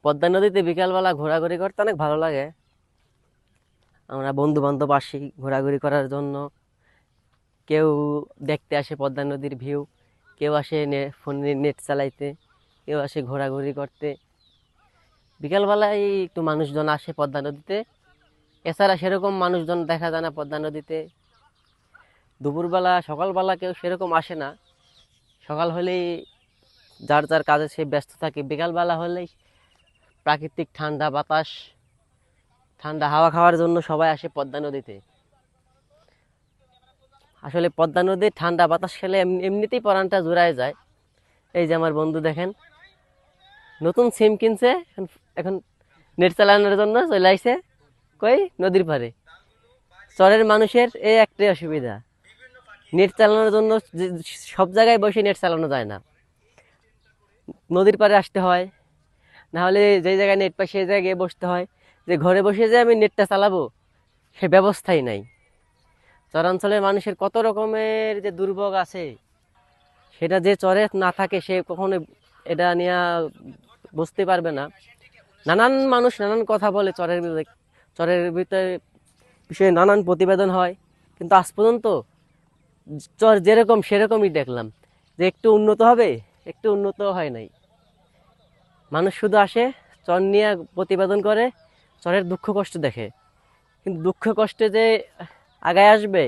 পদ্মা নদীতে বিকালবেলা ঘোরাঘুরি করতে অনেক ভালো লাগে। আমরা বন্ধু বান্ধব আসি ঘোরাঘুরি করার জন্য। কেউ দেখতে আসে পদ্মা নদীর ভিউ, কেউ আসে ফোনে নেট চালাইতে, কেউ আসে ঘোরাঘুরি করতে। বিকালবেলায় একটু মানুষজন আসে পদ্মা নদীতে, এছাড়া সেরকম মানুষজন দেখা যায় না পদ্মা নদীতে। দুপুরবেলা সকালবেলা কেউ সেরকম আসে না। সকাল হলেই যার যার কাজে সে ব্যস্ত থাকে। বিকালবেলা হলেই প্রাকৃতিক ঠান্ডা বাতাস, ঠান্ডা হাওয়া খাওয়ার জন্য সবাই আসে পদ্মা নদীতে। আসলে পদ্মা নদীর ঠান্ডা বাতাস খেলে এমনিতেই পরানটা জুড়ায় যায়। এই যে আমার বন্ধু দেখেন, নতুন সিম কিনছে, এখন নেট চালানোর জন্য চলে আইছে কই নদীর পারে। চরের মানুষের এই একটাই অসুবিধা, নেট চালানোর জন্য সব জায়গায় বসে নেট চালানো যায় না, নদীর পারে আসতে হয়। না হলে যেই জায়গায় নেট পাই সেই জায়গায় বসতে হয়। যে ঘরে বসে যে আমি নেটটা চালাবো সে ব্যবস্থাই নাই। চরাঞ্চলের মানুষের কত রকমের যে দুর্ভোগ আছে, সেটা যে চরে না থাকে সে কখনো এটা নিয়ে বুঝতে পারবে না। নানান মানুষ নানান কথা বলে চরের ভিতরে বিষয়ে নানান প্রতিবেদন হয়, কিন্তু আজ পর্যন্ত চর যেরকম সেরকমই দেখলাম। যে একটু উন্নত হবে, একটু উন্নত হয় নাই। মানুষ শুধু আসে, চর নিয়ে প্রতিবেদন করে, চরের দুঃখ কষ্ট দেখে, কিন্তু দুঃখ কষ্টে যে আগায় আসবে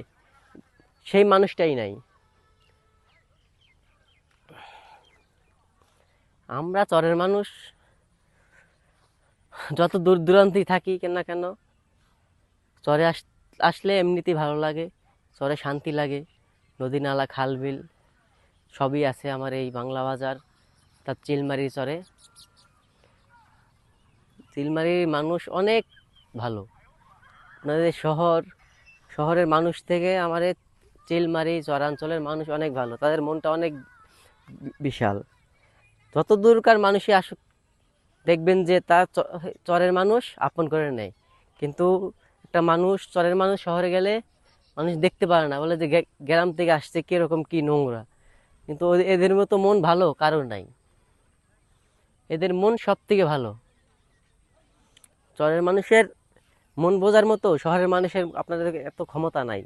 সেই মানুষটাই নাই। আমরা চরের মানুষ যত দূর দূরান্তেই থাকি কেন না কেন, চরে আসলে এমনিতেই ভালো লাগে, চরে শান্তি লাগে। নদী নালা খাল বিল সবই আছে আমার এই বাংলা বাজার, তার চিলমারি চরে। চিলমারির মানুষ অনেক ভালো। আপনাদের শহরের মানুষ থেকে আমার এই চিলমারি চরাঞ্চলের মানুষ অনেক ভালো, তাদের মনটা অনেক বিশাল। যত দূরকার মানুষই আসুক দেখবেন যে তার চরের মানুষ আপন করে নেয়। কিন্তু একটা মানুষ, চরের মানুষ শহরে গেলে মানুষ দেখতে পারে না, বলে যে গ্রাম থেকে আসছে কিরকম কি নোংরা। কিন্তু এদের মতো মন ভালো কারোর নাই, এদের মন সব থেকে ভালো। চরের মানুষের মন বোঝার মতো শহরের মানুষের আপনাদের এত ক্ষমতা নাই।